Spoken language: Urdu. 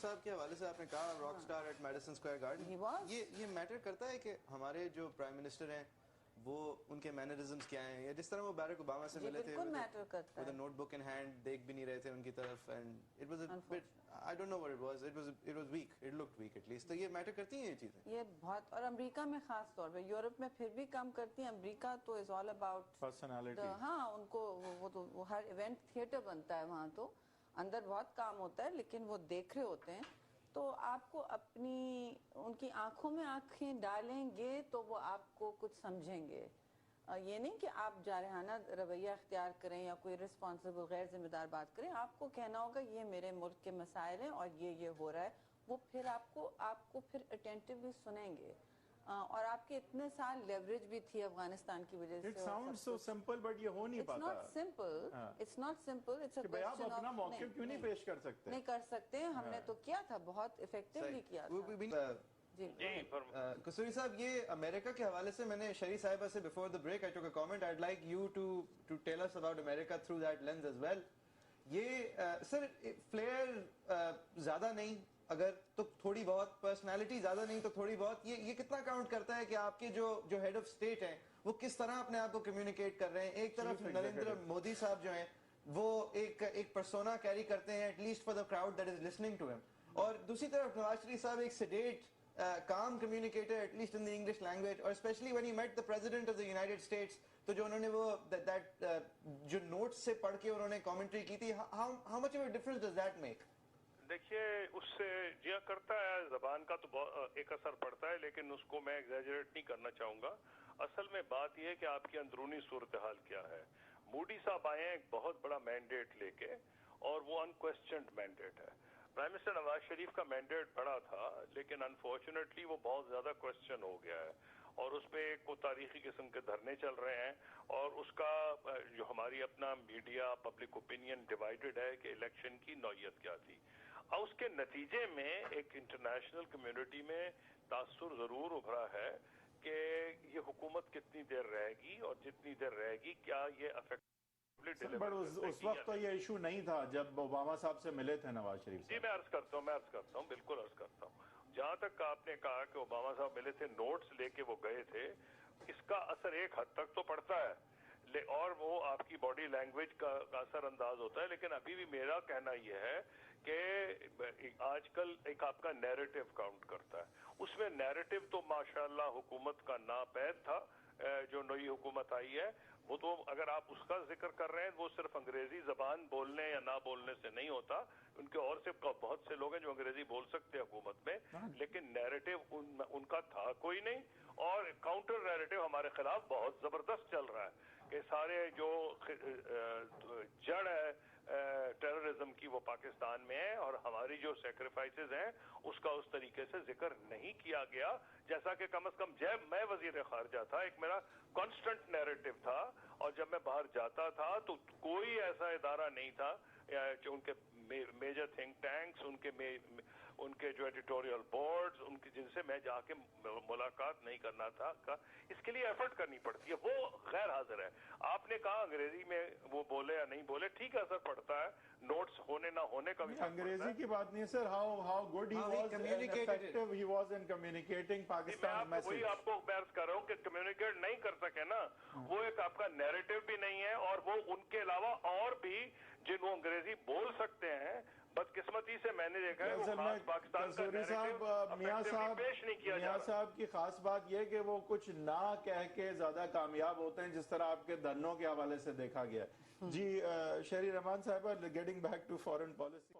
صاحب کے حوالے سے آپ نے کہا rock star at Madison Square Garden, یہ میٹر کرتا ہے کہ ہمارے جو پرائم منسٹر ہیں وہ ان کے مینرزمز کیا ہیں، یا جس طرح وہ بیرک اوباما سے ملے تھے with a note book in hand، دیکھ بھی نہیں رہے تھے ان کی طرف، and it was a bit I don't know what it was weak, it looked weak at least. تو یہ میٹر کرتی ہیں یہ چیزیں؟ یہ بہت، اور امریکہ میں خاص طور پہ، یورپ میں پھر بھی کم کرتی ہیں، امریکہ تو is all about پرسنالٹی. ہاں ان کو وہ ہر ایونٹ تھیٹر بنتا ہے وہاں، تو اندر بہت کام ہوتا ہے لیکن وہ دیکھ رہے ہوتے ہیں. تو آپ کو اپنی ان کی آنکھوں میں آنکھیں ڈالیں گے تو وہ آپ کو کچھ سمجھیں گے. یہ نہیں کہ آپ جارحانہ رویہ اختیار کریں یا کوئی رسپانسبل غیر ذمہ دار بات کریں. آپ کو کہنا ہوگا یہ میرے ملک کے مسائل ہیں اور یہ ہو رہا ہے. وہ پھر آپ کو پھر اٹینٹیولی سنیں گے. اور آپ کے اتنے سال لیوریج بھی تھی افغانستان کی وجہ سے. It sounds so simple but یہ ہو نہیں پاتا. It's not simple. It's a کہ بھئی آپ question اپنا of موقف کیوں نہیں پیش کر سکتے؟ نہیں کر سکتے. ہم نے تو کیا تھا، بہت افیکٹولی کیا تھا. قصوری صاحب، یہ امریکہ کے حوالے سے میں نے شری صاحبہ سے before the break I took a comment. I'd like you to tell us about America through that lens as well. یہ سر فلیئر زیادہ نہیں اگر تو تھوڑی بہت، پرسنالٹی زیادہ نہیں تو تھوڑی بہت، یہ کتنا کاؤنٹ کرتا ہے کہ آپ کے جو ہیڈ آف اسٹیٹ ہیں وہ کس طرح اپنے آپ کو کمیونیکیٹ کر رہے ہیں؟ ایک طرف نریندر مودی صاحب جو ہیں وہ ایک پرسونا کیری کرتے ہیں at least for the crowd that is listening to ہم، اور دوسری طرف نواز شریف صاحب ایک سیڈیٹ calm communicator at least in the English language, or especially when he met the president of the United States, تو جو انہوں نے وہ جو نوٹس سے پڑھ کے انہوں نے کامنٹری کی تھی، how much of a difference does that make؟ دیکھیے اس سے جیا کرتا ہے، زبان کا تو ایک اثر پڑتا ہے، لیکن اس کو میں ایگزیجریٹ نہیں کرنا چاہوں گا. اصل میں بات یہ ہے کہ آپ کی اندرونی صورتحال کیا ہے. مودی صاحب آئے ہیں ایک بہت بڑا مینڈیٹ لے کے، اور وہ انکویسچنڈ مینڈیٹ ہے. پرائم منسٹر نواز شریف کا مینڈیٹ بڑا تھا لیکن انفارچونیٹلی وہ بہت زیادہ کوسچن ہو گیا ہے، اور اس پہ ایک کو تاریخی قسم کے دھرنے چل رہے ہیں، اور اس کا جو ہماری اپنا میڈیا پبلک اوپینین ڈیوائیڈڈ ہے کہ الیکشن کی نوعیت کیا تھی. اور اس کے نتیجے میں ایک انٹرنیشنل کمیونٹی میں تاثر ضرور ابھرا ہے کہ یہ حکومت کتنی دیر رہے گی، اور جتنی دیر رہے گی کیا یہ افیکٹ. بٹ اس وقت تو یہ ایشو نہیں تھا جب اوباما صاحب سے ملے تھے نواز شریف صاحب. جی میں عرض کرتا ہوں بالکل عرض کرتا ہوں. جہاں تک آپ نے کہا کہ اوباما صاحب ملے تھے، نوٹس لے کے وہ گئے تھے، اس کا اثر ایک حد تک تو پڑتا ہے اور وہ آپ کی باڈی لینگویج کا اثر انداز ہوتا ہے. لیکن ابھی بھی میرا کہنا یہ ہے کہ آج کل ایک آپ کا نیریٹو کاؤنٹ کرتا ہے. اس میں نیریٹو تو ماشاءاللہ حکومت کا ناپید تھا جو نئی حکومت آئی ہے. وہ تو اگر آپ اس کا ذکر کر رہے ہیں وہ صرف انگریزی زبان بولنے یا نہ بولنے سے نہیں ہوتا. ان کے اور سے بہت سے لوگ ہیں جو انگریزی بول سکتے ہیں حکومت میں، لیکن نیریٹو ان کا تھا کوئی نہیں. اور کاؤنٹر نیریٹو ہمارے خلاف بہت زبردست چل رہا ہے کہ سارے جو جڑ ہے ٹیررزم کی وہ پاکستان میں ہے، اور ہماری جو سیکریفائسز ہیں اس کا اس طریقے سے ذکر نہیں کیا گیا جیسا کہ کم از کم جب میں وزیر خارجہ تھا ایک میرا کانسٹنٹ نیریٹو تھا. اور جب میں باہر جاتا تھا تو کوئی ایسا ادارہ نہیں تھا جو ان کے میجر تھنک ٹینکس، ان کے جو ایڈیٹوریل بورڈز، ان کی جن سے میں جا کے ملاقات نہیں کرنا تھا. اس کے لیے ایفرٹ کرنی پڑتی ہے، وہ غیر حاضر ہے. آپ نے کہا انگریزی میں وہ بولے یا نہیں بولے، ٹھیک ہے اثر پڑتا ہے، نوٹس ہونے نہ ہونے کا بھی. انگریزی کی بات نہیں sir, how good he was in communicating Pakistan message. وہی آپ کو میں عرض کر رہا ہوں کہ کمیونیکیٹ نہیں کر سکے نا، وہ ایک آپ کا نیریٹو بھی نہیں ہے. اور وہ ان کے علاوہ اور بھی جن وہ انگریزی بول سکتے ہیں، بدقسمتی سے میں نے دیکھا ہے وہ خاص پاکستان کا نیریٹو میاں صاحب کی خاص بات یہ کہ وہ کچھ نہ کہہ کے زیادہ کامیاب ہوتے ہیں، جس طرح آپ کے دھرنوں کے حوالے سے دیکھا گیا. جی شہری رحمان صاحبہ، getting back to foreign policy.